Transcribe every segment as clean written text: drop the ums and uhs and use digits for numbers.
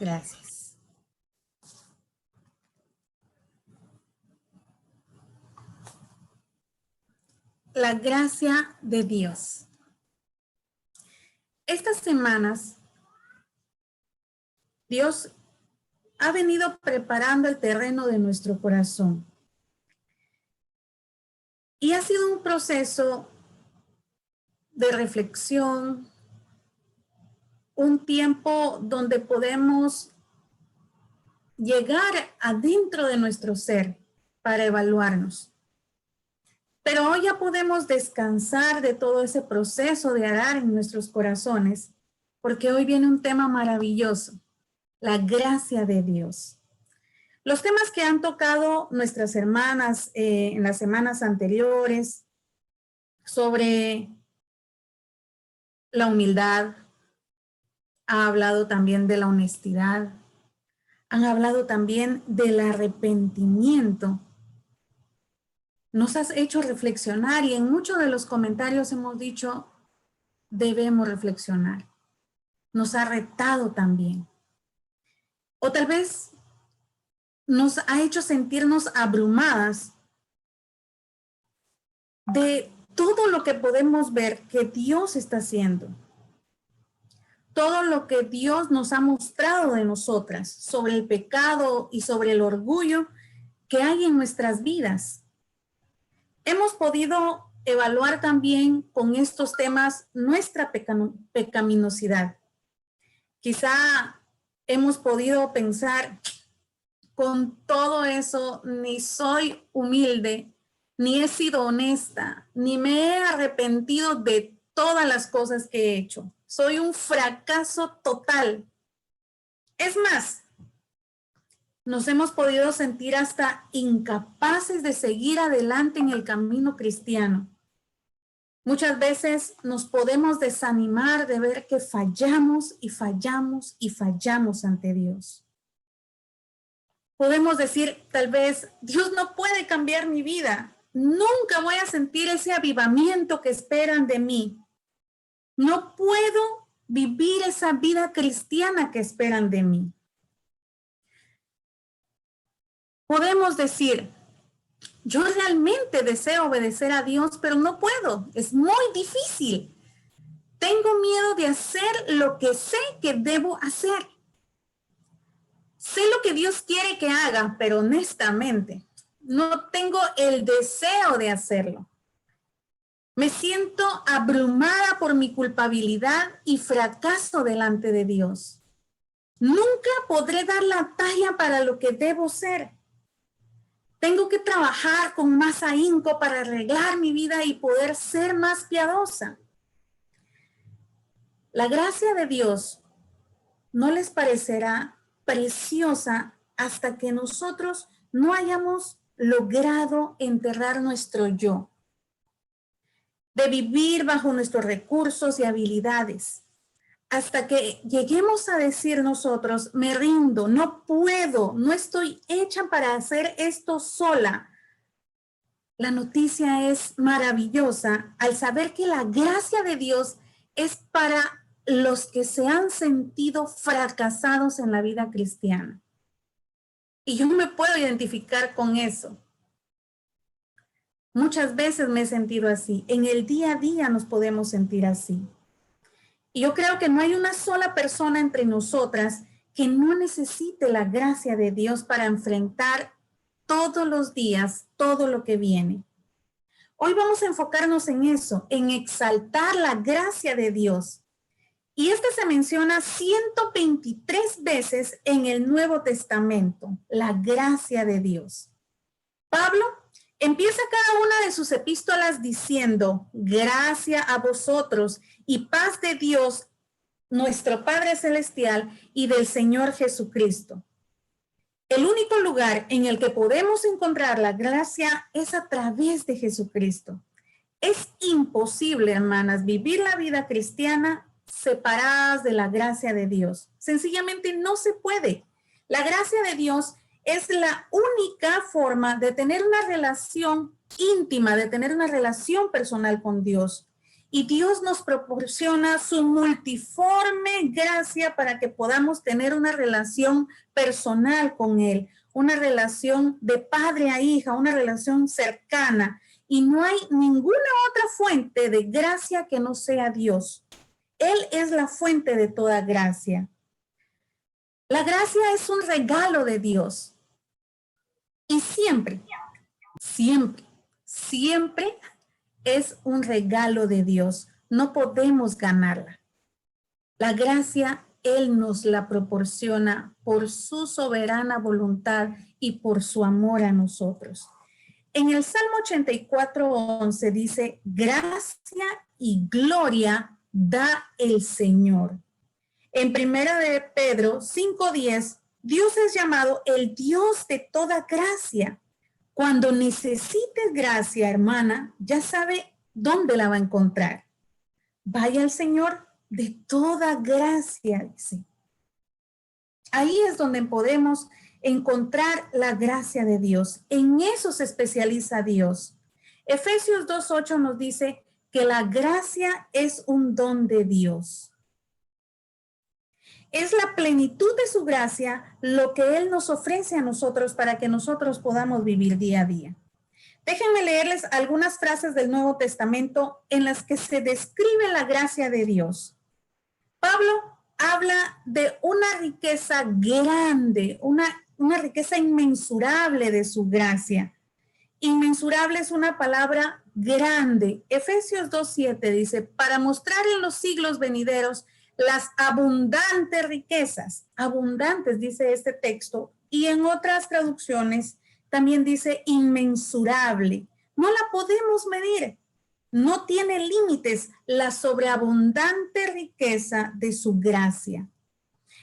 Gracias. La gracia de Dios. Estas semanas, Dios ha venido preparando el terreno de nuestro corazón. Y ha sido un proceso de reflexión, un tiempo donde podemos llegar adentro de nuestro ser para evaluarnos. Pero hoy ya podemos descansar de todo ese proceso de arar en nuestros corazones, porque hoy viene un tema maravilloso, la gracia de Dios. Los temas que han tocado nuestras hermanas en las semanas anteriores sobre la humildad, ha hablado también de la honestidad, han hablado también del arrepentimiento. Nos has hecho reflexionar y en muchos de los comentarios hemos dicho, debemos reflexionar. Nos ha retado también. O tal vez nos ha hecho sentirnos abrumadas de todo lo que podemos ver que Dios está haciendo. Todo lo que Dios nos ha mostrado de nosotras sobre el pecado y sobre el orgullo que hay en nuestras vidas. Hemos podido evaluar también con estos temas nuestra pecaminosidad. Quizá hemos podido pensar, con todo eso, ni soy humilde, ni he sido honesta, ni me he arrepentido de todas las cosas que he hecho. Soy un fracaso total. Es más, nos hemos podido sentir hasta incapaces de seguir adelante en el camino cristiano. Muchas veces nos podemos desanimar de ver que fallamos y fallamos y fallamos ante Dios. Podemos decir, tal vez, Dios no puede cambiar mi vida. Nunca voy a sentir ese avivamiento que esperan de mí. No puedo vivir esa vida cristiana que esperan de mí. Podemos decir, yo realmente deseo obedecer a Dios, pero no puedo. Es muy difícil. Tengo miedo de hacer lo que sé que debo hacer. Sé lo que Dios quiere que haga, pero honestamente, no tengo el deseo de hacerlo. Me siento abrumada por mi culpabilidad y fracaso delante de Dios. Nunca podré dar la talla para lo que debo ser. Tengo que trabajar con más ahínco para arreglar mi vida y poder ser más piadosa. La gracia de Dios no les parecerá preciosa hasta que nosotros no hayamos logrado enterrar nuestro yo, de vivir bajo nuestros recursos y habilidades, hasta que lleguemos a decir nosotros, me rindo, no puedo, no estoy hecha para hacer esto sola. La noticia es maravillosa al saber que la gracia de Dios es para los que se han sentido fracasados en la vida cristiana. Y yo me puedo identificar con eso. Muchas veces me he sentido así. En el día a día nos podemos sentir así. Y yo creo que no hay una sola persona entre nosotras que no necesite la gracia de Dios para enfrentar todos los días todo lo que viene. Hoy vamos a enfocarnos en eso, en exaltar la gracia de Dios. Y este se menciona 123 veces en el Nuevo Testamento, la gracia de Dios. Pablo empieza cada una de sus epístolas diciendo, gracia a vosotros y paz de Dios, nuestro Padre Celestial y del Señor Jesucristo. El único lugar en el que podemos encontrar la gracia es a través de Jesucristo. Es imposible, hermanas, vivir la vida cristiana separadas de la gracia de Dios. Sencillamente no se puede. La gracia de Dios es la única forma de tener una relación íntima, de tener una relación personal con Dios. Y Dios nos proporciona su multiforme gracia para que podamos tener una relación personal con Él, una relación de padre a hija, una relación cercana. Y no hay ninguna otra fuente de gracia que no sea Dios. Él es la fuente de toda gracia. La gracia es un regalo de Dios. Y siempre, siempre, siempre es un regalo de Dios. No podemos ganarla. La gracia, Él nos la proporciona por su soberana voluntad y por su amor a nosotros. En el Salmo 84:11 dice, gracia y gloria da el Señor. En primera de Pedro 5:10, Dios es llamado el Dios de toda gracia. Cuando necesites gracia, hermana, ya sabe dónde la va a encontrar. Vaya al Señor de toda gracia, dice. Ahí es donde podemos encontrar la gracia de Dios. En eso se especializa Dios. Efesios 2:8 nos dice que la gracia es un don de Dios. Es la plenitud de su gracia lo que Él nos ofrece a nosotros para que nosotros podamos vivir día a día. Déjenme leerles algunas frases del Nuevo Testamento en las que se describe la gracia de Dios. Pablo habla de una riqueza grande, una riqueza inmensurable de su gracia. Inmensurable es una palabra grande. Efesios 2:7 dice, para mostrar en los siglos venideros las abundantes riquezas, abundantes dice este texto, y en otras traducciones también dice inmensurable. No la podemos medir. No tiene límites la sobreabundante riqueza de su gracia.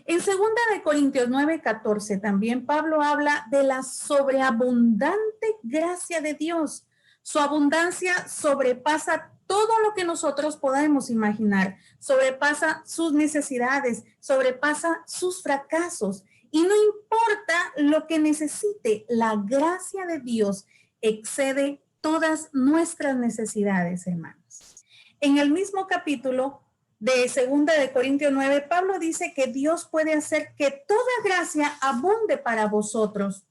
En 2 Corintios 9:14 también Pablo habla de la sobreabundante gracia de Dios. Su abundancia sobrepasa todo lo que nosotros podemos imaginar, sobrepasa sus necesidades, sobrepasa sus fracasos. Y no importa lo que necesite, la gracia de Dios excede todas nuestras necesidades, hermanos. En el mismo capítulo de 2 Corintios 9, Pablo dice que Dios puede hacer que toda gracia abunde para vosotros.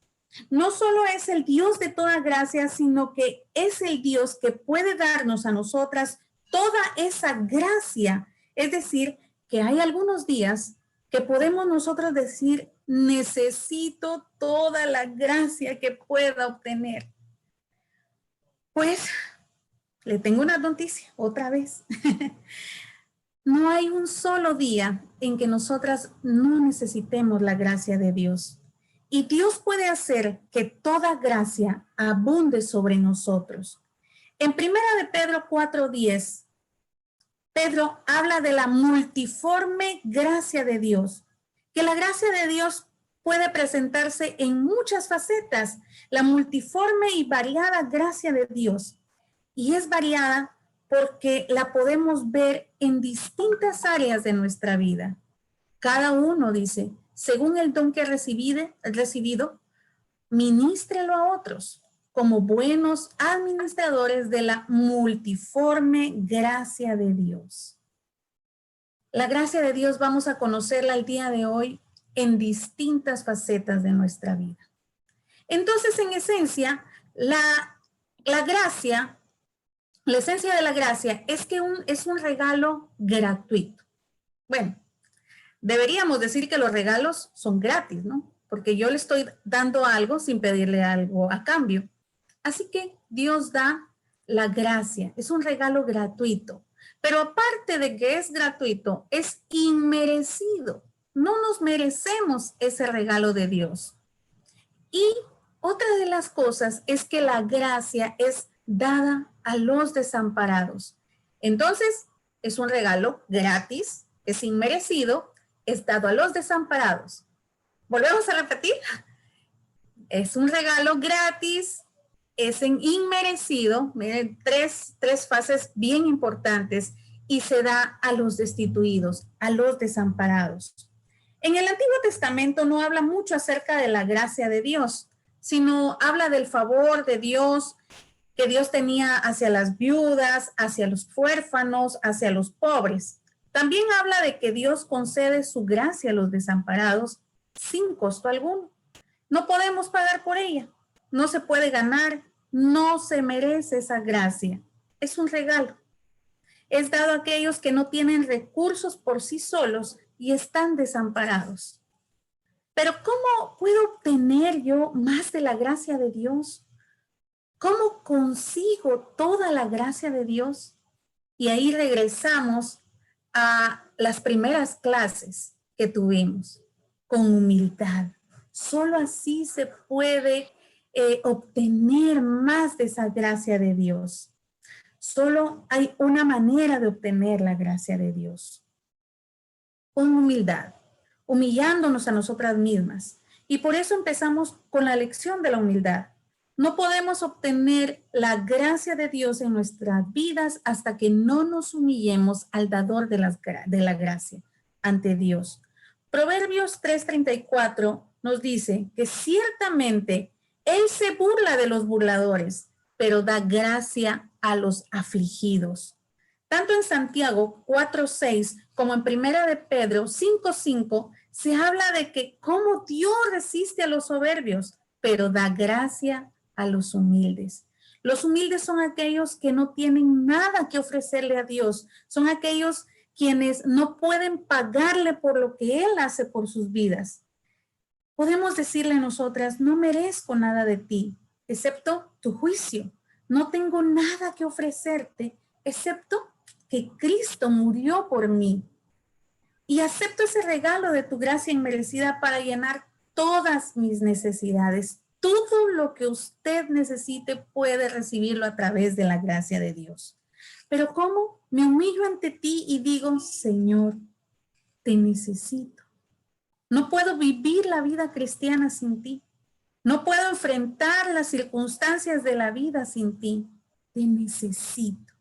No solo es el Dios de toda gracia, sino que es el Dios que puede darnos a nosotras toda esa gracia. Es decir, que hay algunos días que podemos nosotros decir, necesito toda la gracia que pueda obtener. Pues, le tengo una noticia, otra vez. No hay un solo día en que nosotras no necesitemos la gracia de Dios. Y Dios puede hacer que toda gracia abunde sobre nosotros. En 1 de Pedro 4:10, Pedro habla de la multiforme gracia de Dios, que la gracia de Dios puede presentarse en muchas facetas, la multiforme y variada gracia de Dios. Y es variada porque la podemos ver en distintas áreas de nuestra vida. Cada uno, dice, según el don que ha recibido, ministrelo a otros como buenos administradores de la multiforme gracia de Dios. La gracia de Dios vamos a conocerla el día de hoy en distintas facetas de nuestra vida. Entonces, en esencia, la gracia, la esencia de la gracia es que es un regalo gratuito. Bueno, deberíamos decir que los regalos son gratis, ¿no? Porque yo le estoy dando algo sin pedirle algo a cambio. Así que Dios da la gracia, es un regalo gratuito. Pero aparte de que es gratuito, es inmerecido. No nos merecemos ese regalo de Dios. Y otra de las cosas es que la gracia es dada a los desamparados. Entonces, es un regalo gratis, es inmerecido, es dado a los desamparados. Volvemos a repetir. Es un regalo gratis, es inmerecido. Miren, tres fases bien importantes y se da a los destituidos, a los desamparados. En el Antiguo Testamento no habla mucho acerca de la gracia de Dios, sino habla del favor de Dios que Dios tenía hacia las viudas, hacia los huérfanos, hacia los pobres. También habla de que Dios concede su gracia a los desamparados sin costo alguno. No podemos pagar por ella, no se puede ganar, no se merece esa gracia. Es un regalo. Es dado a aquellos que no tienen recursos por sí solos y están desamparados. Pero ¿cómo puedo obtener yo más de la gracia de Dios? ¿Cómo consigo toda la gracia de Dios? Y ahí regresamos a las primeras clases que tuvimos, con humildad. Solo así se puede obtener más de esa gracia de Dios. Solo hay una manera de obtener la gracia de Dios. Con humildad, humillándonos a nosotras mismas. Y por eso empezamos con la lección de la humildad. No podemos obtener la gracia de Dios en nuestras vidas hasta que no nos humillemos al dador de la gracia ante Dios. Proverbios 3:34 nos dice que ciertamente Él se burla de los burladores, pero da gracia a los afligidos. Tanto en Santiago 4:6 como en Primera de Pedro 5:5 se habla de que cómo Dios resiste a los soberbios, pero da gracia a los humildes. Los humildes son aquellos que no tienen nada que ofrecerle a Dios, son aquellos quienes no pueden pagarle por lo que Él hace por sus vidas. Podemos decirle a nosotras, no merezco nada de ti, excepto tu juicio. No tengo nada que ofrecerte, excepto que Cristo murió por mí. Y acepto ese regalo de tu gracia inmerecida para llenar todas mis necesidades. Todo lo que usted necesite puede recibirlo a través de la gracia de Dios. Pero ¿cómo? Me humillo ante ti y digo, Señor, te necesito. No puedo vivir la vida cristiana sin ti. No puedo enfrentar las circunstancias de la vida sin ti. Te necesito.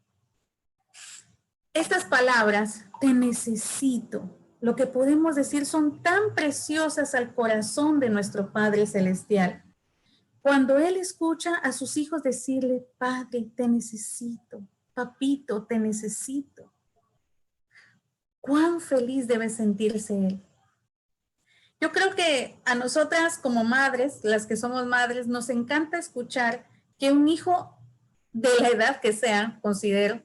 Estas palabras, te necesito, lo que podemos decir son tan preciosas al corazón de nuestro Padre Celestial. Cuando Él escucha a sus hijos decirle, Padre, te necesito, papito, te necesito. ¿Cuán feliz debe sentirse Él? Yo creo que a nosotras como madres, las que somos madres, nos encanta escuchar que un hijo de la edad que sea, considero,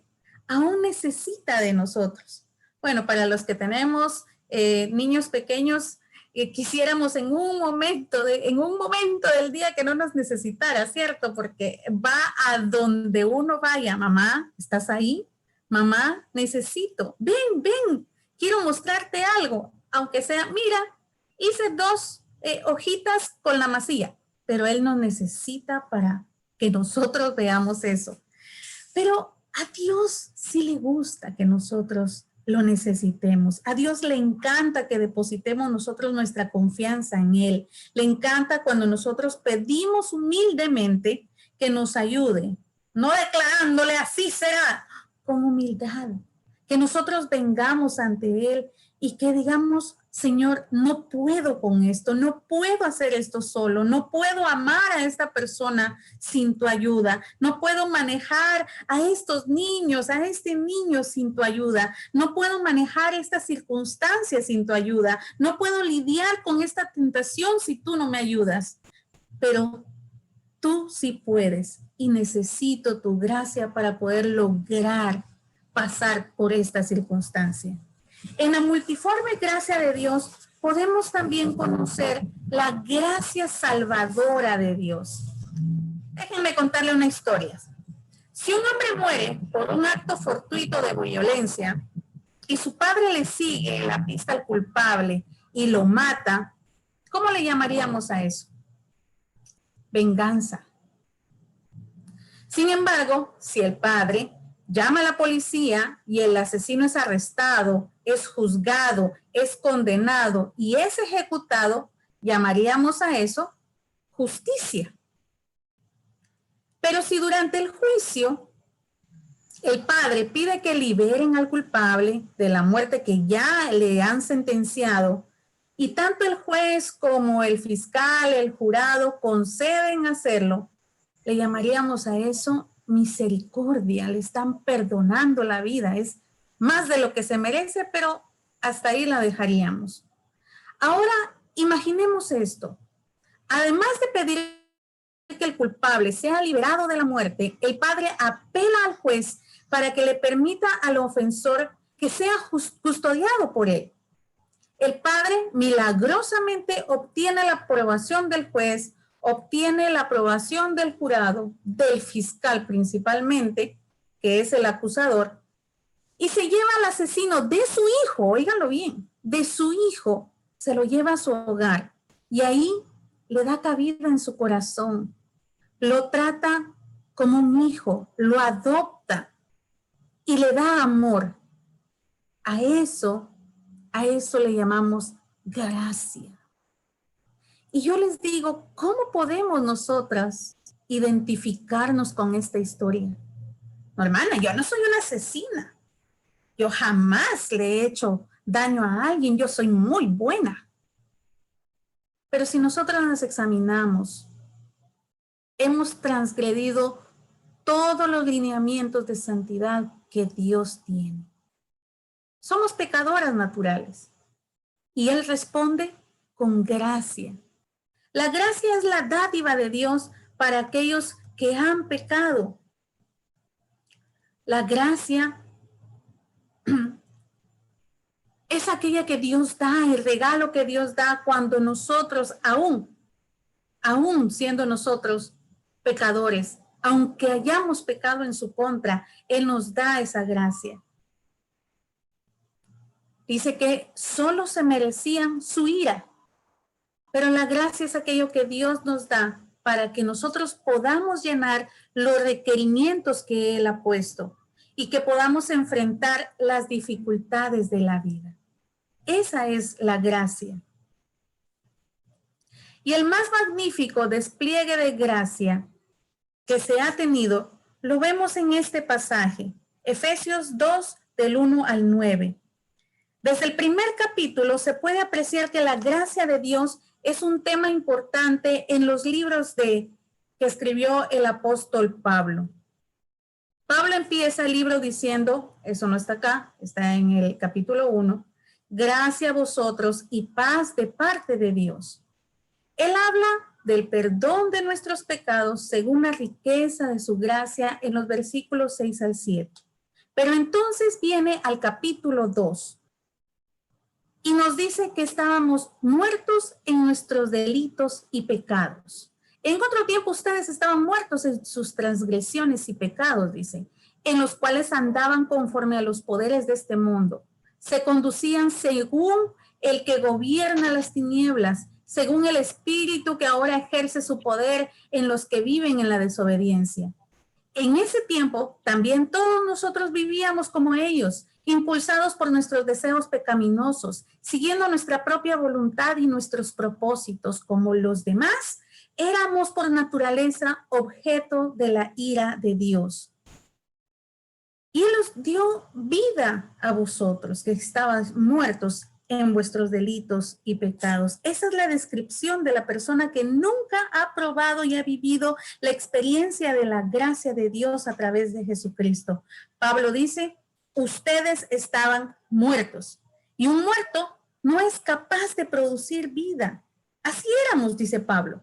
aún necesita de nosotros. Bueno, para los que tenemos niños pequeños, quisiéramos en un momento del día que no nos necesitara, ¿cierto? Porque va a donde uno vaya. Mamá, ¿estás ahí? Mamá, necesito. Ven, quiero mostrarte algo. Aunque sea, mira, hice 2 hojitas con la masilla, pero Él nos necesita para que nosotros veamos eso. Pero a Dios sí le gusta que nosotros lo necesitemos. A Dios le encanta que depositemos nosotros nuestra confianza en Él. Le encanta cuando nosotros pedimos humildemente que nos ayude, no declarándole así será, con humildad. Que nosotros vengamos ante Él y que digamos, Señor, no puedo con esto, no puedo hacer esto solo, no puedo amar a esta persona sin tu ayuda, no puedo manejar a estos niños, a este niño sin tu ayuda, no puedo manejar estas circunstancias sin tu ayuda, no puedo lidiar con esta tentación si tú no me ayudas, pero tú sí puedes y necesito tu gracia para poder lograr pasar por esta circunstancia. En la multiforme gracia de Dios podemos también conocer la gracia salvadora de Dios. Déjenme contarle una historia. Si un hombre muere por un acto fortuito de violencia y su padre le sigue la pista al culpable y lo mata, ¿cómo le llamaríamos a eso? Venganza. Sin embargo, si el padre llama a la policía y el asesino es arrestado, es juzgado, es condenado y es ejecutado, llamaríamos a eso justicia. Pero si durante el juicio el padre pide que liberen al culpable de la muerte que ya le han sentenciado y tanto el juez como el fiscal, el jurado conceden hacerlo, le llamaríamos a eso misericordia, le están perdonando la vida. Es más de lo que se merece, pero hasta ahí la dejaríamos. Ahora, imaginemos esto. Además de pedir que el culpable sea liberado de la muerte, el padre apela al juez para que le permita al ofensor que sea custodiado por él. El padre milagrosamente obtiene la aprobación del juez, obtiene la aprobación del jurado, del fiscal principalmente, que es el acusador, y se lleva al asesino de su hijo, óiganlo bien, de su hijo, se lo lleva a su hogar y ahí le da cabida en su corazón, lo trata como un hijo, lo adopta y le da amor. A eso le llamamos gracia. Y yo les digo, ¿cómo podemos nosotras identificarnos con esta historia? No, hermana, yo no soy una asesina. Yo jamás le he hecho daño a alguien. Yo soy muy buena. Pero si nosotras nos examinamos, hemos transgredido todos los lineamientos de santidad que Dios tiene. Somos pecadoras naturales. Y Él responde con gracia. La gracia es la dádiva de Dios para aquellos que han pecado. La gracia es aquella que Dios da, el regalo que Dios da cuando nosotros, aún siendo nosotros pecadores, aunque hayamos pecado en su contra, Él nos da esa gracia. Dice que solo se merecían su ira, pero la gracia es aquello que Dios nos da para que nosotros podamos llenar los requerimientos que Él ha puesto y que podamos enfrentar las dificultades de la vida. Esa es la gracia. Y el más magnífico despliegue de gracia que se ha tenido, lo vemos en este pasaje, Efesios 2, del 1 al 9. Desde el primer capítulo se puede apreciar que la gracia de Dios es un tema importante en los libros que escribió el apóstol Pablo. Pablo empieza el libro diciendo, eso no está acá, está en el capítulo 1, gracia a vosotros y paz de parte de Dios. Él habla del perdón de nuestros pecados según la riqueza de su gracia en los versículos 6 al 7. Pero entonces viene al capítulo 2 y nos dice que estábamos muertos en nuestros delitos y pecados. En otro tiempo ustedes estaban muertos en sus transgresiones y pecados, dice, en los cuales andaban conforme a los poderes de este mundo. Se conducían según el que gobierna las tinieblas, según el espíritu que ahora ejerce su poder en los que viven en la desobediencia. En ese tiempo también todos nosotros vivíamos como ellos, impulsados por nuestros deseos pecaminosos, siguiendo nuestra propia voluntad y nuestros propósitos. Como los demás, éramos por naturaleza objeto de la ira de Dios. Y Él os dio vida a vosotros, que estabais muertos en vuestros delitos y pecados. Esa es la descripción de la persona que nunca ha probado y ha vivido la experiencia de la gracia de Dios a través de Jesucristo. Pablo dice, ustedes estaban muertos y un muerto no es capaz de producir vida. Así éramos, dice Pablo.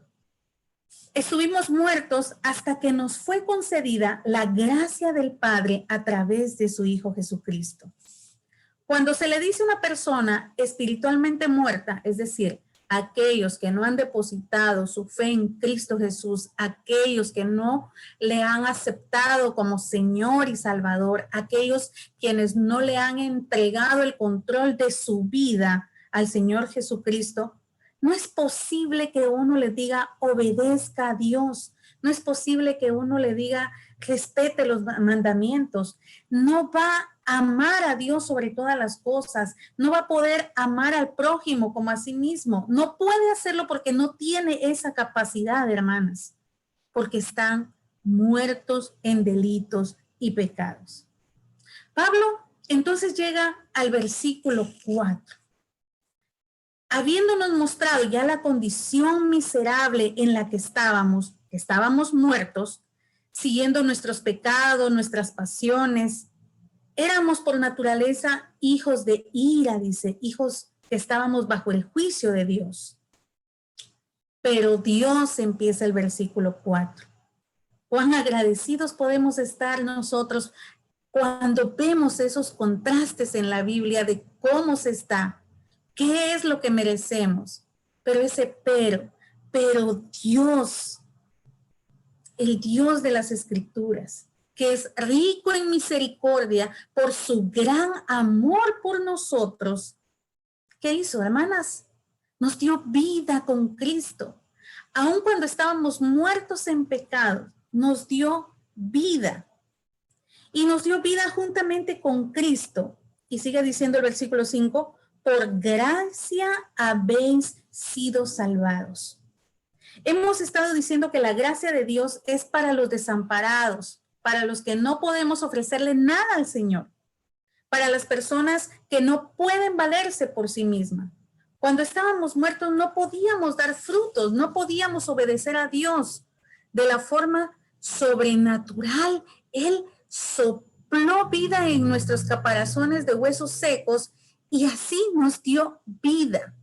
Estuvimos muertos hasta que nos fue concedida la gracia del Padre a través de su Hijo Jesucristo. Cuando se le dice a una persona espiritualmente muerta, es decir, aquellos que no han depositado su fe en Cristo Jesús, aquellos que no le han aceptado como Señor y Salvador, aquellos quienes no le han entregado el control de su vida al Señor Jesucristo, no es posible que uno le diga obedezca a Dios, no es posible que uno le diga respete los mandamientos, no va a amar a Dios sobre todas las cosas, no va a poder amar al prójimo como a sí mismo, no puede hacerlo porque no tiene esa capacidad, hermanas, porque están muertos en delitos y pecados. Pablo entonces llega al versículo 4. Habiéndonos mostrado ya la condición miserable en la que estábamos muertos, siguiendo nuestros pecados, nuestras pasiones. Éramos por naturaleza hijos de ira, dice, hijos que estábamos bajo el juicio de Dios. Pero Dios, empieza el versículo 4. Cuán agradecidos podemos estar nosotros cuando vemos esos contrastes en la Biblia de cómo se está, qué es lo que merecemos. Pero pero Dios, el Dios de las Escrituras, que es rico en misericordia por su gran amor por nosotros, ¿qué hizo, hermanas? Nos dio vida con Cristo. Aun cuando estábamos muertos en pecado, nos dio vida. Y nos dio vida juntamente con Cristo. Y sigue diciendo el versículo 5, por gracia habéis sido salvados. Hemos estado diciendo que la gracia de Dios es para los desamparados, para los que no podemos ofrecerle nada al Señor, para las personas que no pueden valerse por sí mismas. Cuando estábamos muertos no podíamos dar frutos, no podíamos obedecer a Dios de la forma sobrenatural. Él sopló vida en nuestros caparazones de huesos secos y así nos dio vida.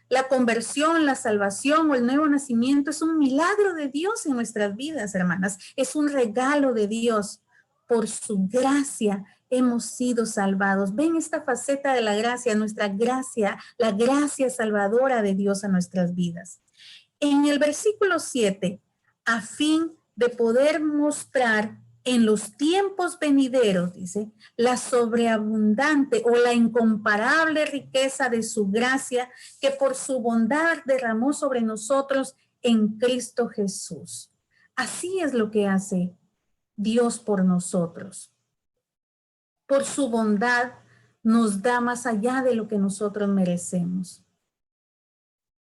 La conversión, la salvación o el nuevo nacimiento es un milagro de Dios en nuestras vidas, hermanas. Es un regalo de Dios. Por su gracia hemos sido salvados. Ven esta faceta de la gracia, nuestra gracia, la gracia salvadora de Dios a nuestras vidas. En el versículo 7, a fin de poder mostrar en los tiempos venideros, dice, la sobreabundante o la incomparable riqueza de su gracia que por su bondad derramó sobre nosotros en Cristo Jesús. Así es lo que hace Dios por nosotros. Por su bondad nos da más allá de lo que nosotros merecemos.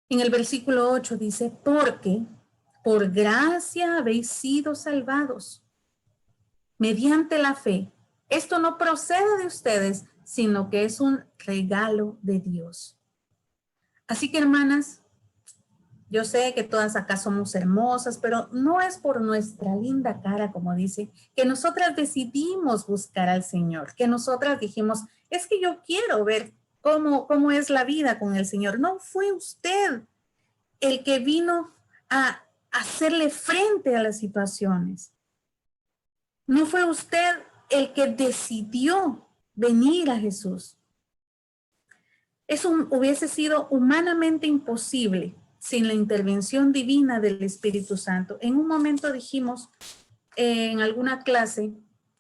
En el versículo 8 dice, porque por gracia habéis sido salvados mediante la fe. Esto no procede de ustedes, sino que es un regalo de Dios. Así que, hermanas, yo sé que todas acá somos hermosas, pero no es por nuestra linda cara, como dice, que nosotras decidimos buscar al Señor, que nosotras dijimos, es que yo quiero ver cómo es la vida con el Señor. No, fue usted el que vino a hacerle frente a las situaciones. No fue usted el que decidió venir a Jesús. Eso hubiese sido humanamente imposible sin la intervención divina del Espíritu Santo. En un momento dijimos en alguna clase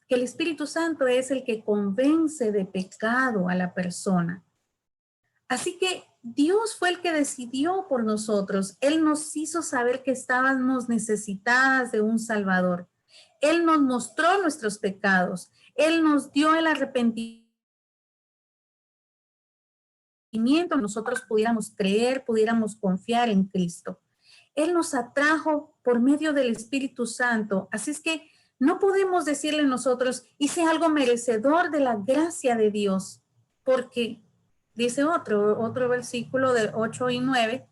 que el Espíritu Santo es el que convence de pecado a la persona. Así que Dios fue el que decidió por nosotros. Él nos hizo saber que estábamos necesitadas de un Salvador. Él nos mostró nuestros pecados. Él nos dio el arrepentimiento. Nosotros pudiéramos creer, pudiéramos confiar en Cristo. Él nos atrajo por medio del Espíritu Santo. Así es que no podemos decirle nosotros, hice algo merecedor de la gracia de Dios, porque dice otro versículo del 8 y 9,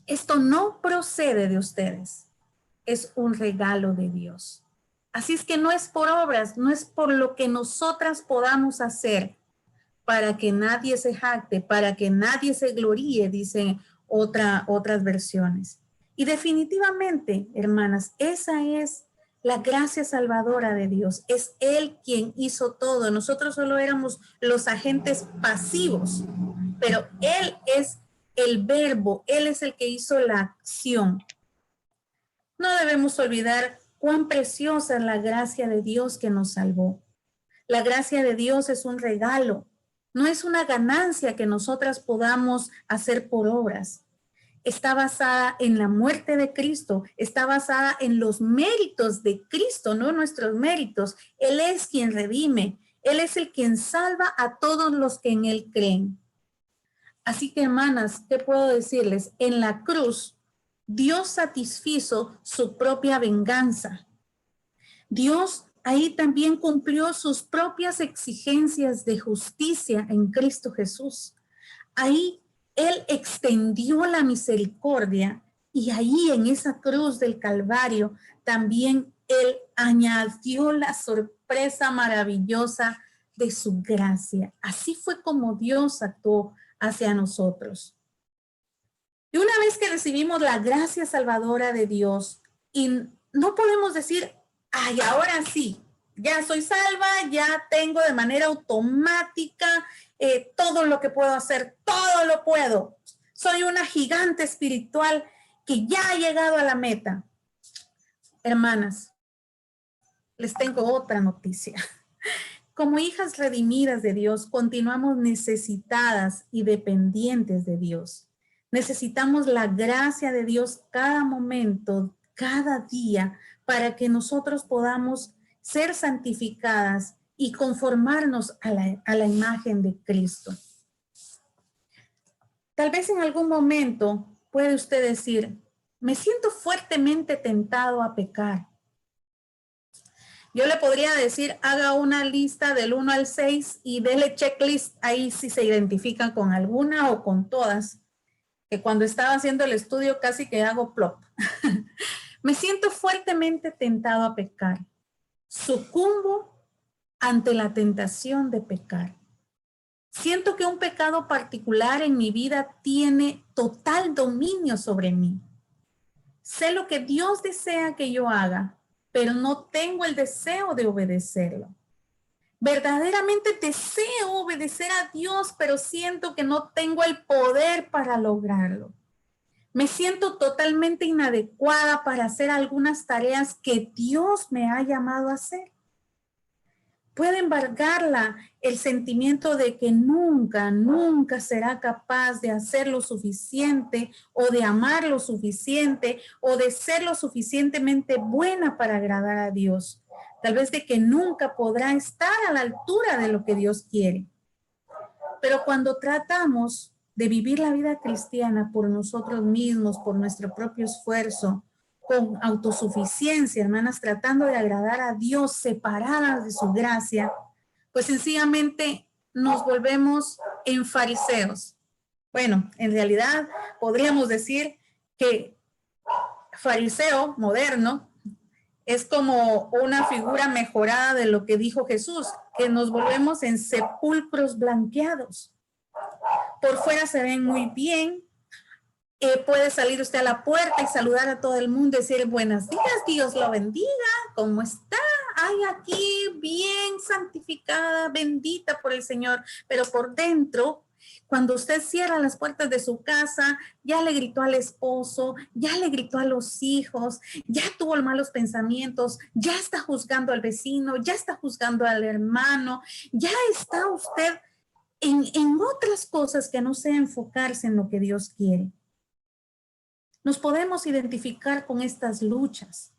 esto no procede de ustedes. Es un regalo de Dios. Así es que no es por obras, no es por lo que nosotras podamos hacer para que nadie se jacte, para que nadie se gloríe, dicen otras versiones. Y definitivamente, hermanas, esa es la gracia salvadora de Dios. Es Él quien hizo todo. Nosotros solo éramos los agentes pasivos, pero Él es el verbo, Él es el que hizo la acción. No debemos olvidar cuán preciosa es la gracia de Dios que nos salvó. La gracia de Dios es un regalo, no es una ganancia que nosotras podamos hacer por obras. Está basada en la muerte de Cristo, está basada en los méritos de Cristo, no nuestros méritos. Él es quien redime, Él es el quien salva a todos los que en Él creen. Así que, hermanas, ¿qué puedo decirles? En la cruz, Dios satisfizo su propia venganza. Dios ahí también cumplió sus propias exigencias de justicia en Cristo Jesús. Ahí Él extendió la misericordia Y ahí en esa cruz del Calvario también Él añadió la sorpresa maravillosa de su gracia. Así fue como Dios actuó hacia nosotros. Y una vez que recibimos la gracia salvadora de Dios, y no podemos decir, ay, ahora sí, ya soy salva, ya tengo de manera automática todo lo que puedo hacer, todo lo puedo. Soy una gigante espiritual que ya ha llegado a la meta. Hermanas, les tengo otra noticia. Como hijas redimidas de Dios, continuamos necesitadas y dependientes de Dios. Necesitamos la gracia de Dios cada momento, cada día, para que nosotros podamos ser santificadas y conformarnos a la imagen de Cristo. Tal vez en algún momento puede usted decir, me siento fuertemente tentado a pecar. Yo le podría decir, haga una lista del 1 al 6 y dele checklist ahí si se identifican con alguna o con todas. Que cuando estaba haciendo el estudio casi que hago plop. Me siento fuertemente tentado a pecar. Sucumbo ante la tentación de pecar. Siento que un pecado particular en mi vida tiene total dominio sobre mí. Sé lo que Dios desea que yo haga, pero no tengo el deseo de obedecerlo. Verdaderamente deseo obedecer a Dios, pero siento que no tengo el poder para lograrlo. Me siento totalmente inadecuada para hacer algunas tareas que Dios me ha llamado a hacer. Puede embargarla el sentimiento de que nunca, nunca será capaz de hacer lo suficiente o de amar lo suficiente o de ser lo suficientemente buena para agradar a Dios. Tal vez de que nunca podrá estar a la altura de lo que Dios quiere. Pero cuando tratamos de vivir la vida cristiana por nosotros mismos, por nuestro propio esfuerzo, con autosuficiencia, hermanas, tratando de agradar a Dios, separadas de su gracia, pues sencillamente nos volvemos en fariseos. Bueno, en realidad podríamos decir que fariseo moderno es como una figura mejorada de lo que dijo Jesús, que nos volvemos en sepulcros blanqueados. Por fuera se ven muy bien, puede salir usted a la puerta y saludar a todo el mundo y decir buenos días, Dios lo bendiga, ¿cómo está? Ay, aquí bien santificada, bendita por el Señor, pero por dentro, cuando usted cierra las puertas de su casa, ya le gritó al esposo, ya le gritó a los hijos, ya tuvo malos pensamientos, ya está juzgando al vecino, ya está juzgando al hermano, ya está usted en otras cosas que no sea enfocarse en lo que Dios quiere. Nos podemos identificar con estas luchas.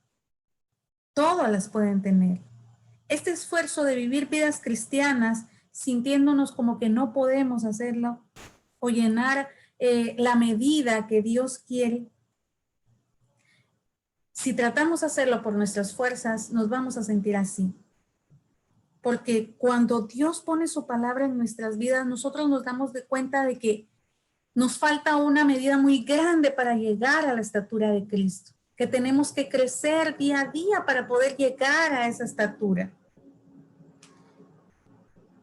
Todas las pueden tener. Este esfuerzo de vivir vidas cristianas sintiéndonos como que no podemos hacerlo o llenar la medida que Dios quiere. Si tratamos de hacerlo por nuestras fuerzas, nos vamos a sentir así. Porque cuando Dios pone su palabra en nuestras vidas, nosotros nos damos cuenta de que nos falta una medida muy grande para llegar a la estatura de Cristo, que tenemos que crecer día a día para poder llegar a esa estatura.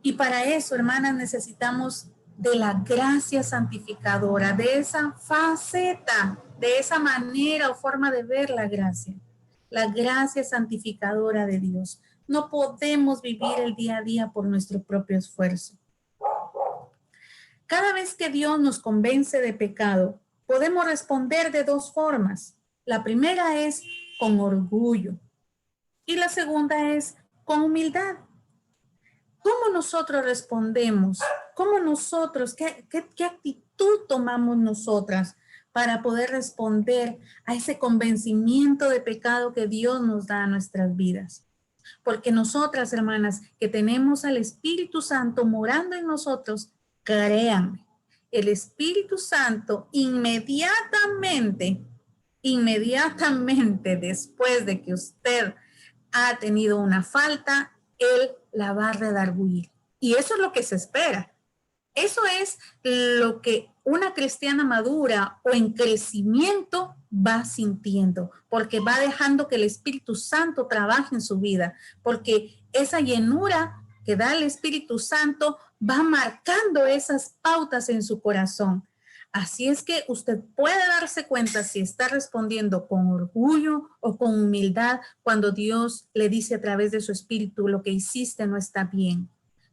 Y para eso, hermanas, necesitamos de la gracia santificadora, de esa faceta, de esa manera o forma de ver la gracia santificadora de Dios. No podemos vivir el día a día por nuestro propio esfuerzo. Cada vez que Dios nos convence de pecado, podemos responder de dos formas. La primera es con orgullo y la segunda es con humildad. ¿Cómo nosotros respondemos? ¿Cómo nosotros, qué actitud tomamos nosotras para poder responder a ese convencimiento de pecado que Dios nos da a nuestras vidas? Porque nosotras, hermanas, que tenemos al Espíritu Santo morando en nosotros, créanme, el Espíritu Santo inmediatamente después de que usted ha tenido una falta, Él la va a redarguir. Y eso es lo que se espera. Eso es lo que una cristiana madura o en crecimiento va sintiendo, porque va dejando que el Espíritu Santo trabaje en su vida, porque esa llenura que da el Espíritu Santo va marcando esas pautas en su corazón. Así es que usted puede darse cuenta si está respondiendo con orgullo o con humildad cuando Dios le dice a través de su Espíritu: lo que hiciste no está bien.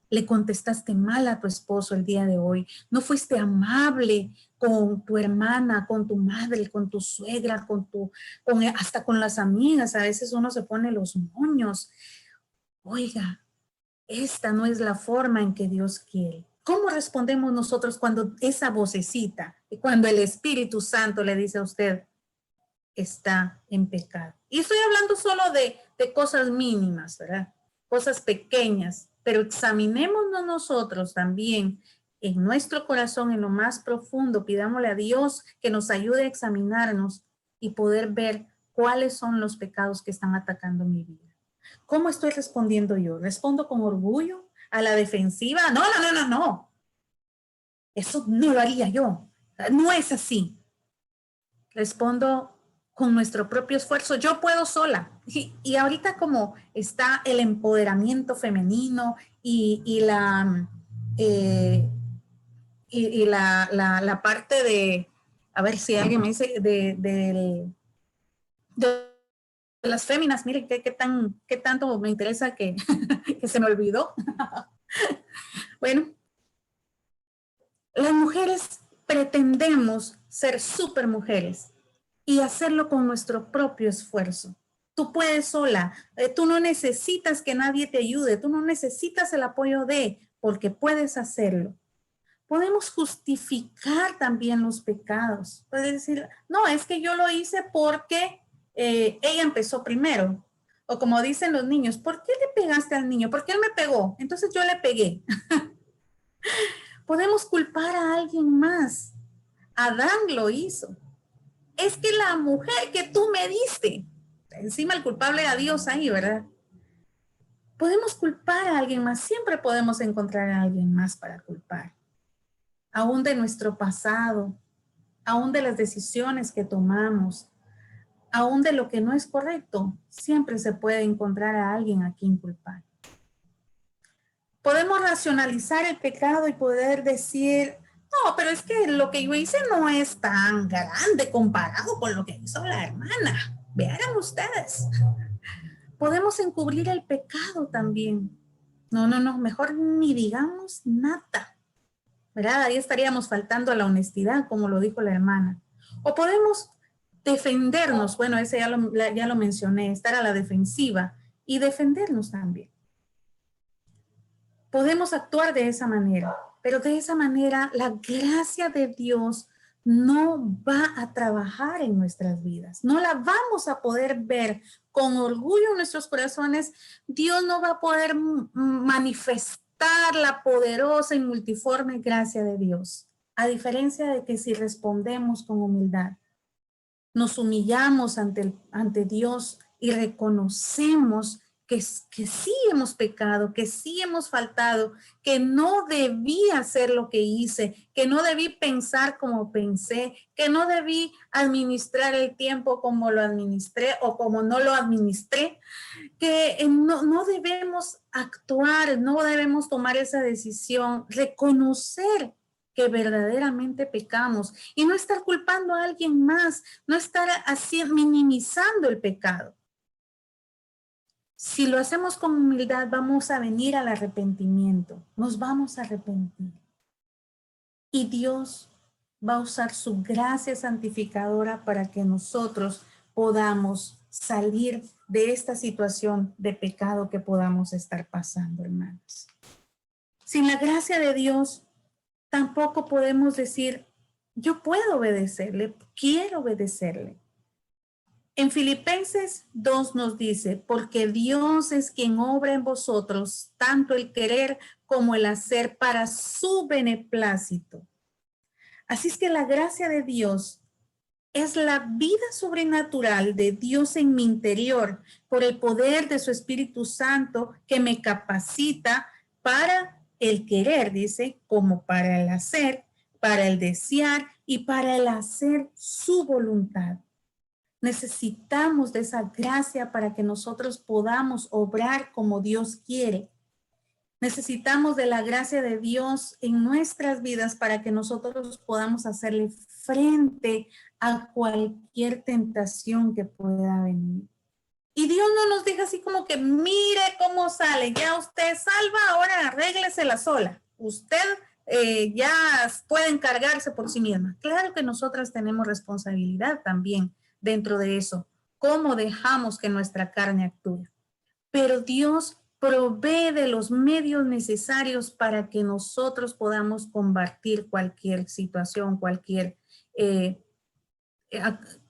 Le contestaste mal a tu esposo el día de hoy. No fuiste amable con tu hermana, con tu madre, con tu suegra, hasta con las amigas. A veces uno se pone los moños. Oiga, esta no es la forma en que Dios quiere. ¿Cómo respondemos nosotros cuando esa vocecita, cuando el Espíritu Santo le dice a usted, está en pecado? Y estoy hablando solo de cosas mínimas, ¿verdad? Cosas pequeñas, pero examinémonos nosotros también en nuestro corazón, en lo más profundo. Pidámosle a Dios que nos ayude a examinarnos y poder ver cuáles son los pecados que están atacando mi vida. ¿Cómo estoy respondiendo yo? ¿Respondo con orgullo? ¿A la defensiva? No, no, no, no, no. Eso no lo haría yo. No es así. Respondo con nuestro propio esfuerzo. Yo puedo sola. Y ahorita como está el empoderamiento femenino y la parte de, a ver si alguien me dice, de las féminas, miren qué tanto me interesa que, que se me olvidó. Bueno, las mujeres pretendemos ser súper mujeres y hacerlo con nuestro propio esfuerzo. Tú puedes sola, tú no necesitas que nadie te ayude, tú no necesitas el apoyo porque puedes hacerlo. Podemos justificar también los pecados. Puedes decir, no, es que yo lo hice porque ella empezó primero. O como dicen los niños, ¿por qué le pegaste al niño? ¿Por qué él me pegó? Entonces yo le pegué. Podemos culpar a alguien más. Adán lo hizo. Es que la mujer que tú me diste, encima el culpable era Dios ahí, ¿verdad? Podemos culpar a alguien más. Siempre podemos encontrar a alguien más para culpar. Aún de nuestro pasado, aún de las decisiones que tomamos, aún de lo que no es correcto, siempre se puede encontrar a alguien a quien culpar. Podemos racionalizar el pecado y poder decir, no, pero es que lo que yo hice no es tan grande comparado con lo que hizo la hermana. Vean ustedes. Podemos encubrir el pecado también. No, mejor ni digamos nada. ¿Verdad? Ahí estaríamos faltando a la honestidad, como lo dijo la hermana. O podemos defendernos, bueno, ese ya lo mencioné, estar a la defensiva y defendernos también. Podemos actuar de esa manera, pero de esa manera la gracia de Dios no va a trabajar en nuestras vidas. No la vamos a poder ver con orgullo en nuestros corazones. Dios no va a poder manifestar la poderosa y multiforme gracia de Dios. A diferencia de que si respondemos con humildad, nos humillamos ante Dios y reconocemos que sí hemos pecado, que sí hemos faltado, que no debí hacer lo que hice, que no debí pensar como pensé, que no debí administrar el tiempo como lo administré o como no lo administré, que no debemos actuar, no debemos tomar esa decisión, reconocer que verdaderamente pecamos y no estar culpando a alguien más, no estar minimizando el pecado. Si lo hacemos con humildad, vamos a venir al arrepentimiento, nos vamos a arrepentir. Y Dios va a usar su gracia santificadora para que nosotros podamos salir de esta situación de pecado que podamos estar pasando, hermanos. Sin la gracia de Dios, tampoco podemos decir, yo puedo obedecerle, quiero obedecerle. En Filipenses 2 nos dice, porque Dios es quien obra en vosotros tanto el querer como el hacer para su beneplácito. Así es que la gracia de Dios es la vida sobrenatural de Dios en mi interior por el poder de su Espíritu Santo que me capacita para el querer, dice, como para el hacer, para el desear y para el hacer su voluntad. Necesitamos de esa gracia para que nosotros podamos obrar como Dios quiere. Necesitamos de la gracia de Dios en nuestras vidas para que nosotros podamos hacerle frente a cualquier tentación que pueda venir. Y Dios no nos diga así como que mire cómo sale, ya usted salva, ahora arréglesela sola. Usted ya puede encargarse por sí misma. Claro que nosotras tenemos responsabilidad también dentro de eso. ¿Cómo dejamos que nuestra carne actúe? Pero Dios provee de los medios necesarios para que nosotros podamos combatir cualquier situación, cualquier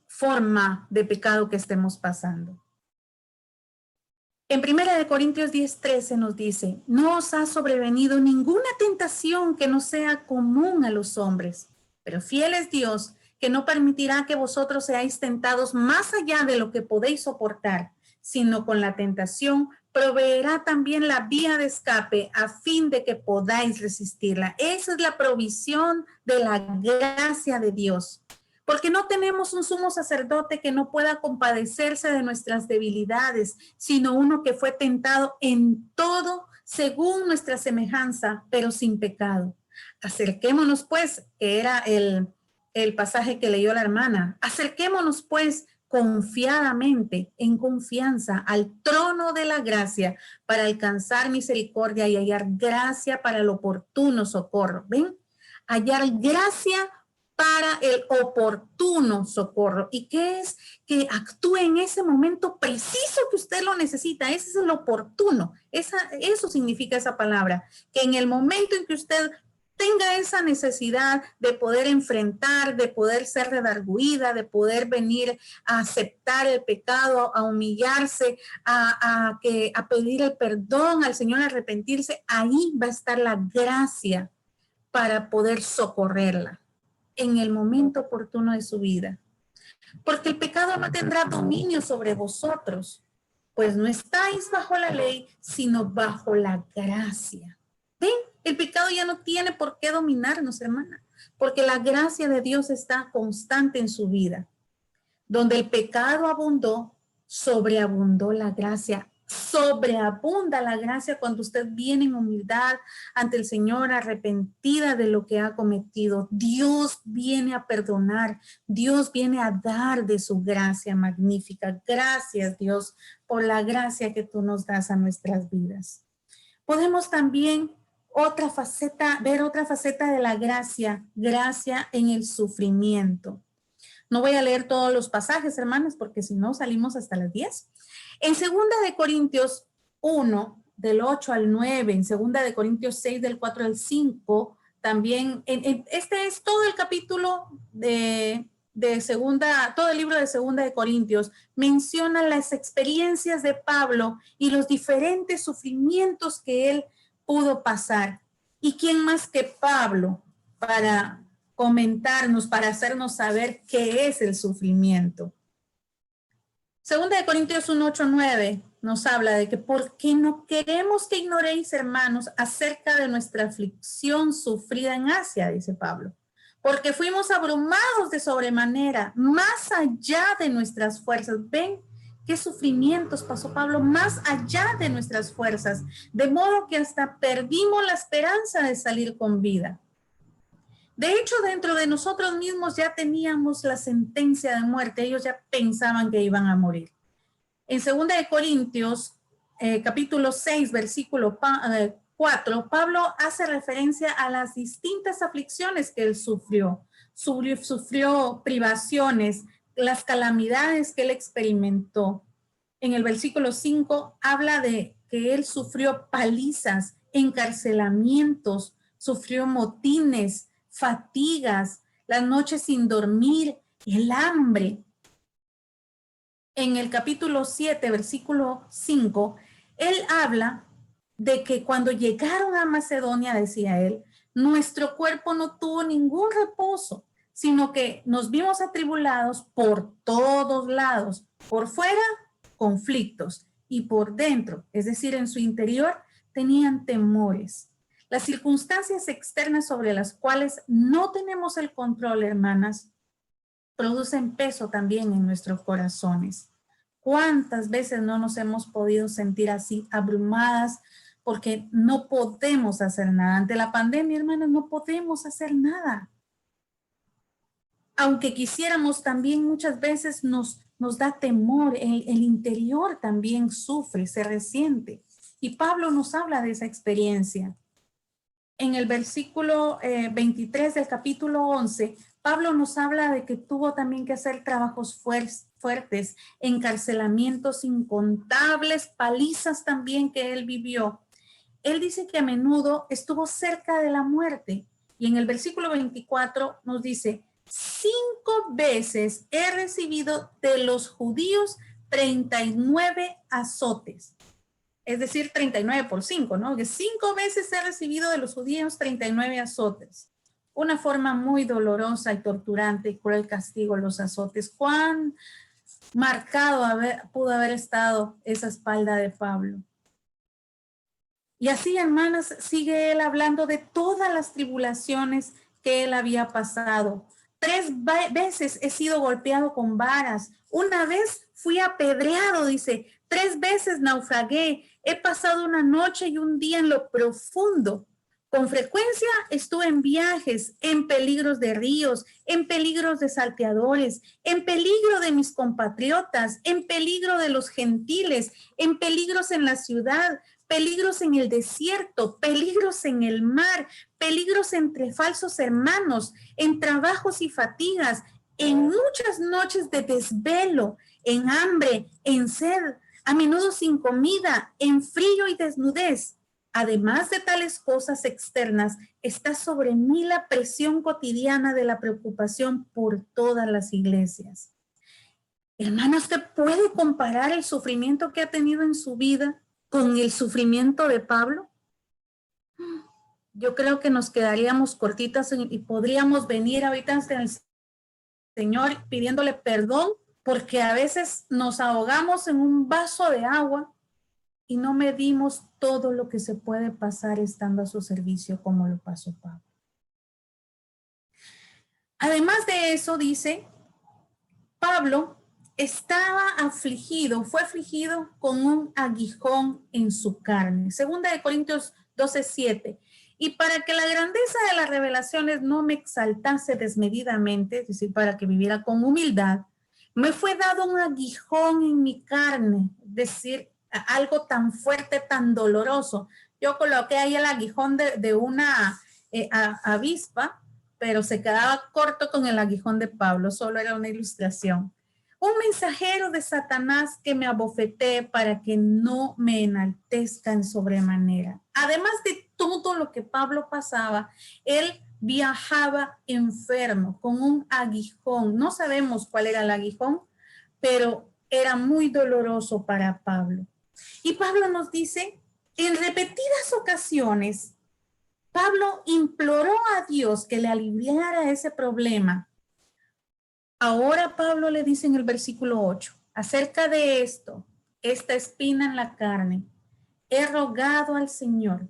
forma de pecado que estemos pasando. En 1 Corintios 10:13 nos dice, no os ha sobrevenido ninguna tentación que no sea común a los hombres, pero fiel es Dios, que no permitirá que vosotros seáis tentados más allá de lo que podéis soportar, sino con la tentación proveerá también la vía de escape a fin de que podáis resistirla. Esa es la provisión de la gracia de Dios. Porque no tenemos un sumo sacerdote que no pueda compadecerse de nuestras debilidades, sino uno que fue tentado en todo según nuestra semejanza, pero sin pecado. Acerquémonos pues, que era el pasaje que leyó la hermana, acerquémonos pues confiadamente, en confianza, al trono de la gracia para alcanzar misericordia y hallar gracia para el oportuno socorro. ¿Ven? Hallar gracia para el oportuno socorro. ¿Y qué es? Que actúe en ese momento preciso que usted lo necesita. Ese es el oportuno. Eso significa esa palabra. Que en el momento en que usted tenga esa necesidad de poder enfrentar, de poder ser redarguida, de poder venir a aceptar el pecado, a humillarse, a pedir el perdón al Señor, a arrepentirse, ahí va a estar la gracia para poder socorrerla en el momento oportuno de su vida. Porque el pecado no tendrá dominio sobre vosotros, pues no estáis bajo la ley, sino bajo la gracia. ¿Ven? El pecado ya no tiene por qué dominarnos, hermana, porque la gracia de Dios está constante en su vida. Donde el pecado abundó, sobreabundó la gracia. Sobreabunda la gracia cuando usted viene en humildad ante el Señor, arrepentida de lo que ha cometido. Dios viene a perdonar, Dios viene a dar de su gracia magnífica. Gracias, Dios, por la gracia que tú nos das a nuestras vidas. Podemos también ver otra faceta de la gracia, gracia en el sufrimiento. No voy a leer todos los pasajes, hermanas, porque si no salimos hasta las 10. En 2 Corintios 1, del 8 al 9, en 2 Corintios 6, del 4 al 5, también, este es todo el capítulo todo el libro de 2 Corintios, menciona las experiencias de Pablo y los diferentes sufrimientos que él pudo pasar. ¿Y quién más que Pablo para comentarnos, para hacernos saber qué es el sufrimiento? 2 Corintios 1, 8, 9 nos habla de que porque no queremos que ignoréis, hermanos, acerca de nuestra aflicción sufrida en Asia, dice Pablo, porque fuimos abrumados de sobremanera, más allá de nuestras fuerzas. ¿Ven qué sufrimientos pasó Pablo? Más allá de nuestras fuerzas, de modo que hasta perdimos la esperanza de salir con vida. De hecho, dentro de nosotros mismos ya teníamos la sentencia de muerte. Ellos ya pensaban que iban a morir. En 2 Corintios, capítulo 6, versículo 4, Pablo hace referencia a las distintas aflicciones que él sufrió. Sufrió privaciones, las calamidades que él experimentó. En el versículo 5 habla de que él sufrió palizas, encarcelamientos, sufrió motines, fatigas, las noches sin dormir, el hambre. En el capítulo 7, versículo 5, él habla de que cuando llegaron a Macedonia, decía él, nuestro cuerpo no tuvo ningún reposo, sino que nos vimos atribulados por todos lados, por fuera, conflictos, y por dentro, es decir, en su interior, tenían temores. Las circunstancias externas sobre las cuales no tenemos el control, hermanas, producen peso también en nuestros corazones. ¿Cuántas veces no nos hemos podido sentir así, abrumadas, porque no podemos hacer nada? Ante la pandemia, hermanos, no podemos hacer nada. Aunque quisiéramos, también muchas veces nos da temor, el interior también sufre, se resiente. Y Pablo nos habla de esa experiencia. En el versículo 23 del capítulo 11, Pablo nos habla de que tuvo también que hacer trabajos fuertes, encarcelamientos incontables, palizas también que él vivió. Él dice que a menudo estuvo cerca de la muerte. Y en el versículo 24 nos dice, 5 veces he recibido de los judíos 39 azotes. Es decir, 39 por 5, ¿no? Que 5 veces he recibido de los judíos 39 azotes. Una forma muy dolorosa y torturante y cruel castigo, los azotes. Cuán marcado pudo haber estado esa espalda de Pablo. Y así, hermanas, sigue él hablando de todas las tribulaciones que él había pasado. 3 veces he sido golpeado con varas. Una vez fui apedreado, dice. 3 veces naufragué. He pasado una noche y un día en lo profundo. Con frecuencia estuve en viajes, en peligros de ríos, en peligros de salteadores, en peligro de mis compatriotas, en peligro de los gentiles, en peligros en la ciudad, peligros en el desierto, peligros en el mar, peligros entre falsos hermanos, en trabajos y fatigas, en muchas noches de desvelo, en hambre, en sed, a menudo sin comida, en frío y desnudez. Además de tales cosas externas, está sobre mí la presión cotidiana de la preocupación por todas las iglesias. Hermana, ¿usted puede comparar el sufrimiento que ha tenido en su vida con el sufrimiento de Pablo? Yo creo que nos quedaríamos cortitas y podríamos venir ahorita ante el Señor pidiéndole perdón, porque a veces nos ahogamos en un vaso de agua y no medimos todo lo que se puede pasar estando a su servicio, como lo pasó Pablo. Además de eso, dice, Pablo estaba afligido, fue afligido con un aguijón en su carne. Segunda de Corintios 12:7. Y para que la grandeza de las revelaciones no me exaltase desmedidamente, es decir, para que viviera con humildad, me fue dado un aguijón en mi carne, es decir, algo tan fuerte, tan doloroso. Yo coloqué ahí el aguijón de una avispa, pero se quedaba corto con el aguijón de Pablo, solo era una ilustración. Un mensajero de Satanás que me abofetee para que no me enaltezca en sobremanera. Además de todo lo que Pablo pasaba, él viajaba enfermo con un aguijón. No sabemos cuál era el aguijón, pero era muy doloroso para Pablo. Y Pablo nos dice, en repetidas ocasiones, Pablo imploró a Dios que le aliviara ese problema. Ahora Pablo le dice en el versículo 8, acerca de esto, esta espina en la carne, he rogado al Señor.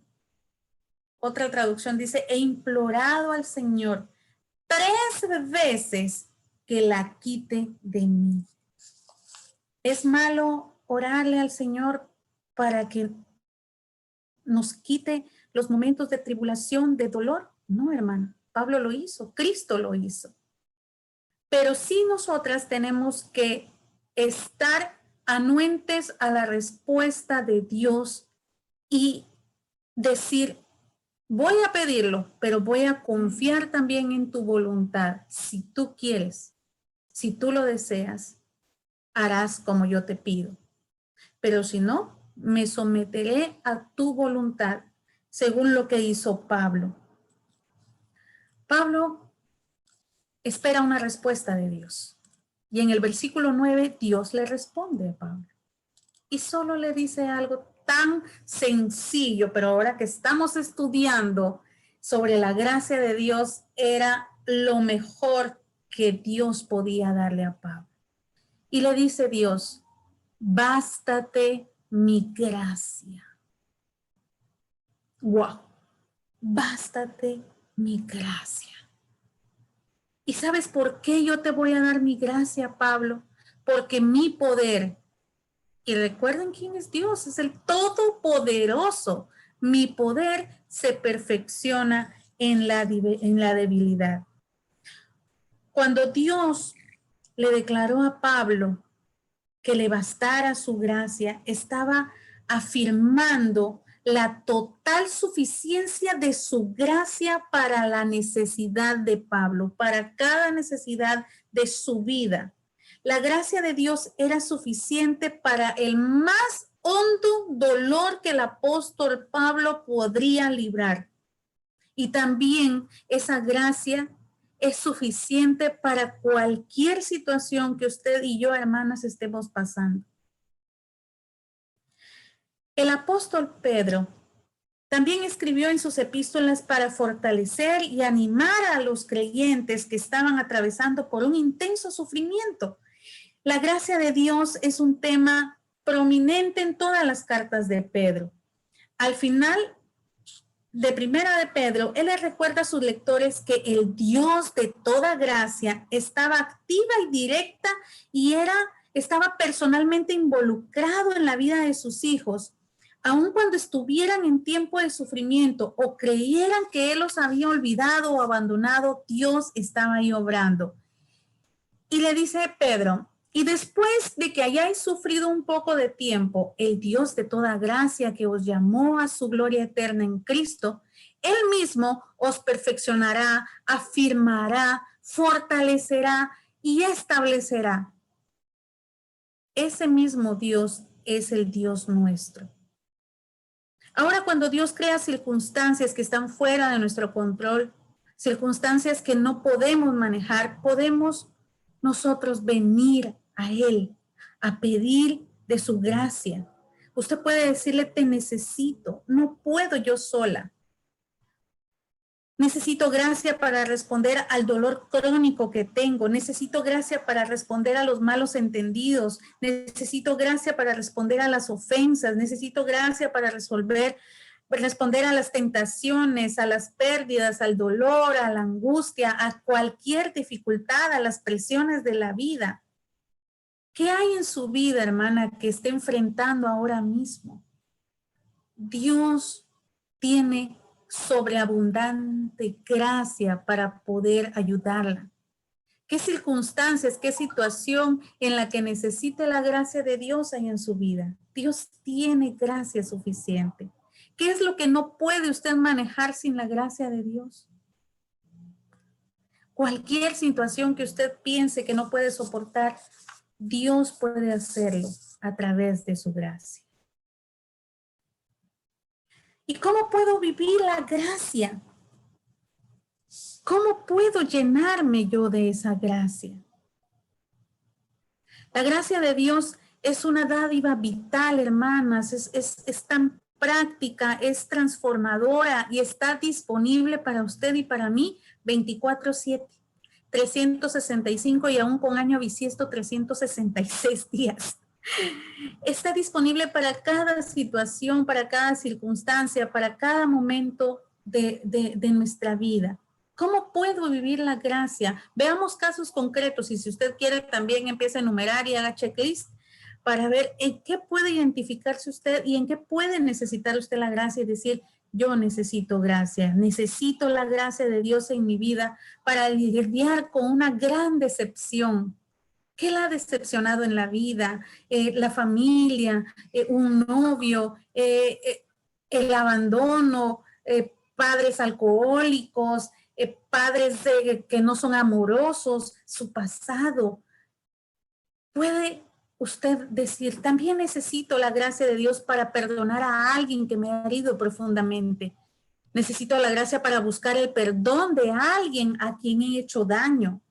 Otra traducción dice, he implorado al Señor 3 veces que la quite de mí. ¿Es malo orarle al Señor para que nos quite los momentos de tribulación, de dolor? No, hermano. Pablo lo hizo, Cristo lo hizo. Pero sí nosotras tenemos que estar anuentes a la respuesta de Dios y decir, voy a pedirlo, pero voy a confiar también en tu voluntad. Si tú quieres, si tú lo deseas, harás como yo te pido. Pero si no, me someteré a tu voluntad, según lo que hizo Pablo. Pablo espera una respuesta de Dios. Y en el versículo 9, Dios le responde a Pablo. Y solo le dice algo tan sencillo, pero ahora que estamos estudiando sobre la gracia de Dios, era lo mejor que Dios podía darle a Pablo. Y le dice Dios, bástate mi gracia. Wow, bástate mi gracia. ¿Y sabes por qué yo te voy a dar mi gracia, Pablo? Porque mi poder, y recuerden quién es Dios, es el Todopoderoso. Mi poder se perfecciona en la debilidad. Cuando Dios le declaró a Pablo que le bastara su gracia, estaba afirmando la total suficiencia de su gracia para la necesidad de Pablo, para cada necesidad de su vida. La gracia de Dios era suficiente para el más hondo dolor que el apóstol Pablo podría librar. Y también esa gracia es suficiente para cualquier situación que usted y yo, hermanas, estemos pasando. El apóstol Pedro también escribió en sus epístolas para fortalecer y animar a los creyentes que estaban atravesando por un intenso sufrimiento. La gracia de Dios es un tema prominente en todas las cartas de Pedro. Al final de Primera de Pedro, él les recuerda a sus lectores que el Dios de toda gracia estaba activa y directa y estaba personalmente involucrado en la vida de sus hijos, aun cuando estuvieran en tiempo de sufrimiento o creyeran que él los había olvidado o abandonado, Dios estaba ahí obrando. Y le dice Pedro, y después de que hayáis sufrido un poco de tiempo, el Dios de toda gracia que os llamó a su gloria eterna en Cristo, Él mismo os perfeccionará, afirmará, fortalecerá y establecerá. Ese mismo Dios es el Dios nuestro. Ahora, cuando Dios crea circunstancias que están fuera de nuestro control, circunstancias que no podemos manejar, podemos nosotros venir a Él a pedir de su gracia. Usted puede decirle, te necesito, no puedo yo sola. Necesito gracia para responder al dolor crónico que tengo. Necesito gracia para responder a los malos entendidos. Necesito gracia para responder a las ofensas. Necesito gracia para responder a las tentaciones, a las pérdidas, al dolor, a la angustia, a cualquier dificultad, a las presiones de la vida. ¿Qué hay en su vida, hermana, que esté enfrentando ahora mismo? Dios tiene sobreabundante gracia para poder ayudarla. ¿Qué circunstancias, qué situación en la que necesite la gracia de Dios hay en su vida? Dios tiene gracia suficiente. ¿Qué es lo que no puede usted manejar sin la gracia de Dios? Cualquier situación que usted piense que no puede soportar, Dios puede hacerlo a través de su gracia. ¿Y cómo puedo vivir la gracia? ¿Cómo puedo llenarme yo de esa gracia? La gracia de Dios es una dádiva vital, hermanas, es tan práctica, es transformadora y está disponible para usted y para mí 24/7, 365 y aún con año bisiesto 366 días. Está disponible para cada situación, para cada circunstancia, para cada momento de nuestra vida. ¿Cómo puedo vivir la gracia? Veamos casos concretos y si usted quiere también empiece a enumerar y haga checklist para ver en qué puede identificarse usted y en qué puede necesitar usted la gracia y decir, yo necesito gracia, necesito la gracia de Dios en mi vida para lidiar con una gran decepción. ¿Qué la ha decepcionado en la vida? La familia, un novio, el abandono, padres alcohólicos, padres que no son amorosos, su pasado. Puede usted decir, también necesito la gracia de Dios para perdonar a alguien que me ha herido profundamente. Necesito la gracia para buscar el perdón de alguien a quien he hecho daño,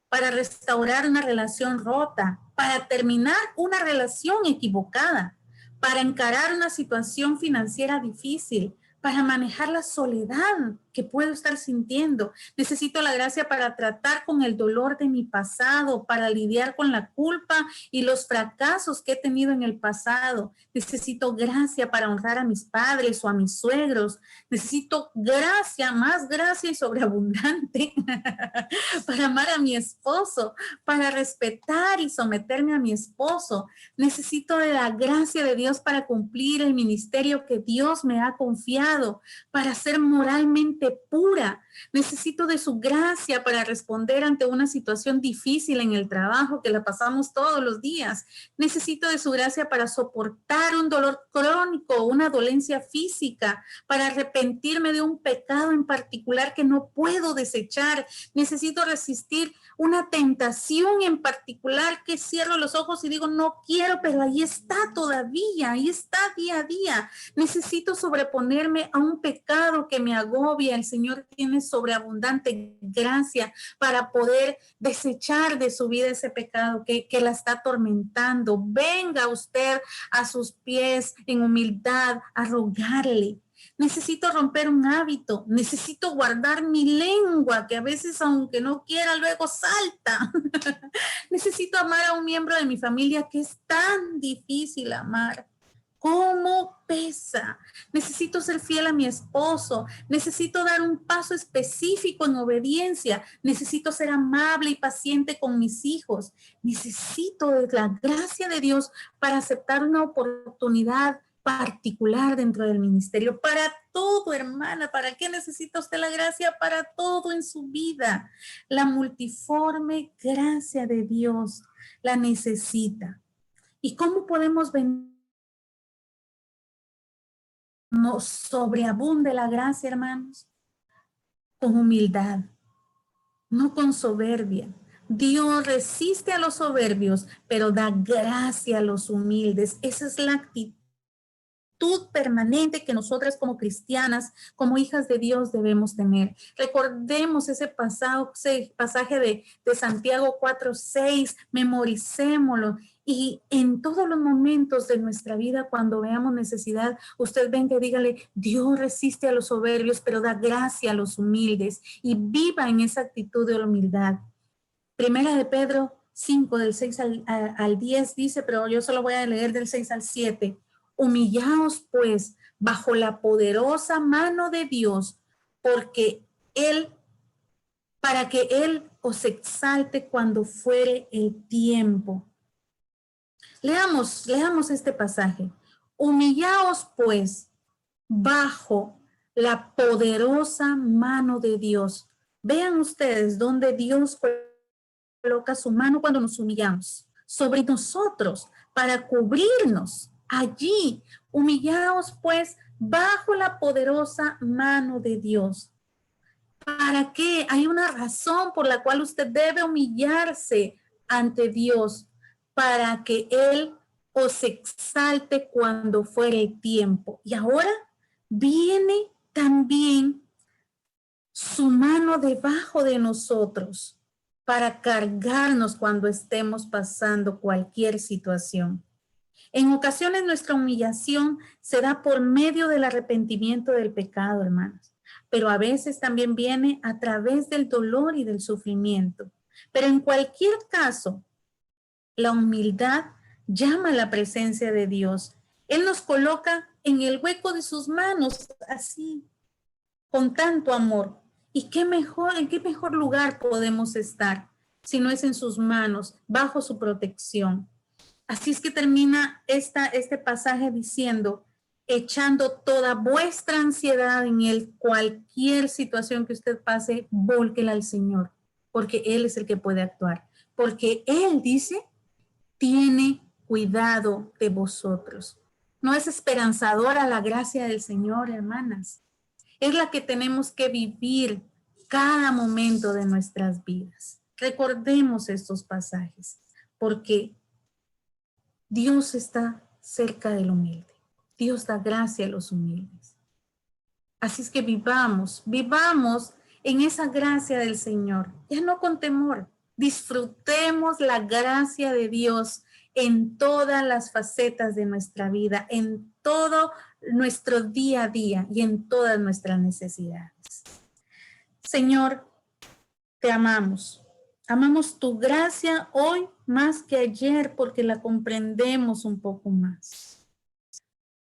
para restaurar una relación rota, para terminar una relación equivocada, para encarar una situación financiera difícil, para manejar la soledad que puedo estar sintiendo. Necesito la gracia para tratar con el dolor de mi pasado, para lidiar con la culpa y los fracasos que he tenido en el pasado. Necesito gracia para honrar a mis padres o a mis suegros. Necesito gracia, más gracia y sobreabundante para amar a mi esposo, para respetar y someterme a mi esposo. Necesito de la gracia de Dios para cumplir el ministerio que Dios me ha confiado, para ser moralmente pura. Necesito de su gracia para responder ante una situación difícil en el trabajo que la pasamos todos los días. Necesito de su gracia para soportar un dolor crónico, una dolencia física, para arrepentirme de un pecado en particular que no puedo desechar. Necesito resistir una tentación en particular que cierro los ojos y digo, no quiero, pero ahí está todavía, ahí está día a día. Necesito sobreponerme a un pecado que me agobia. El Señor tiene sobreabundante gracia para poder desechar de su vida ese pecado que la está atormentando. Venga usted a sus pies en humildad a rogarle. Necesito romper un hábito, necesito guardar mi lengua, que a veces aunque no quiera luego salta. Necesito amar a un miembro de mi familia que es tan difícil amar. ¿Cómo pesa? Necesito ser fiel a mi esposo, necesito dar un paso específico en obediencia, necesito ser amable y paciente con mis hijos, necesito de la gracia de Dios para aceptar una oportunidad particular dentro del ministerio. Para todo, hermana, ¿para qué necesita usted la gracia? Para todo en su vida. La multiforme gracia de Dios la necesita. ¿Y cómo podemos venir? Nos sobreabunde la gracia, hermanos, con humildad, no con soberbia. Dios resiste a los soberbios, pero da gracia a los humildes. Esa es la actitud permanente que nosotras como cristianas, como hijas de Dios debemos tener. Recordemos ese pasaje de Santiago 4:6, memoricémoslo y en todos los momentos de nuestra vida cuando veamos necesidad, usted venga y dígale, Dios resiste a los soberbios, pero da gracia a los humildes y viva en esa actitud de humildad. Primera de Pedro 5, del 6 al 10 dice, pero yo solo voy a leer del 6 al 7. Humillaos pues bajo la poderosa mano de Dios, para que Él os exalte cuando fuere el tiempo. Leamos este pasaje. Humillaos pues bajo la poderosa mano de Dios. Vean ustedes donde Dios coloca su mano cuando nos humillamos sobre nosotros para cubrirnos. Allí, humillaos pues bajo la poderosa mano de Dios. ¿Para qué? Hay una razón por la cual usted debe humillarse ante Dios, para que Él os exalte cuando fuere el tiempo. Y ahora viene también su mano debajo de nosotros para cargarnos cuando estemos pasando cualquier situación. En ocasiones nuestra humillación se da por medio del arrepentimiento del pecado, hermanos, pero a veces también viene a través del dolor y del sufrimiento. Pero en cualquier caso, la humildad llama a la presencia de Dios. Él nos coloca en el hueco de sus manos, así, con tanto amor. ¿Y en qué mejor lugar podemos estar si no es en sus manos, bajo su protección? Así es que termina este pasaje diciendo, echando toda vuestra ansiedad en Él, cualquier situación que usted pase, vólquela al Señor, porque Él es el que puede actuar. Porque Él dice, tiene cuidado de vosotros. No es esperanzadora la gracia del Señor, hermanas. Es la que tenemos que vivir cada momento de nuestras vidas. Recordemos estos pasajes, porque Dios está cerca del humilde. Dios da gracia a los humildes. Así es que vivamos en esa gracia del Señor, ya no con temor. Disfrutemos la gracia de Dios en todas las facetas de nuestra vida, en todo nuestro día a día y en todas nuestras necesidades. Señor, te amamos. Amamos tu gracia hoy más que ayer porque la comprendemos un poco más.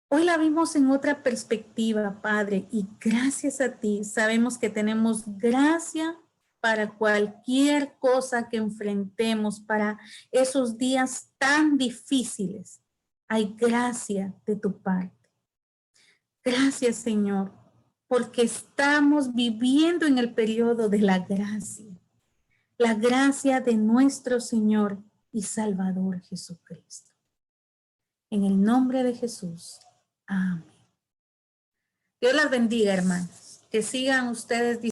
Hoy la vimos en otra perspectiva, Padre, y gracias a ti sabemos que tenemos gracia para cualquier cosa que enfrentemos, para esos días tan difíciles. Hay gracia de tu parte. Gracias, Señor, porque estamos viviendo en el periodo de la gracia de nuestro Señor y Salvador Jesucristo. En el nombre de Jesús. Amén. Dios las bendiga, hermanos. Que sigan ustedes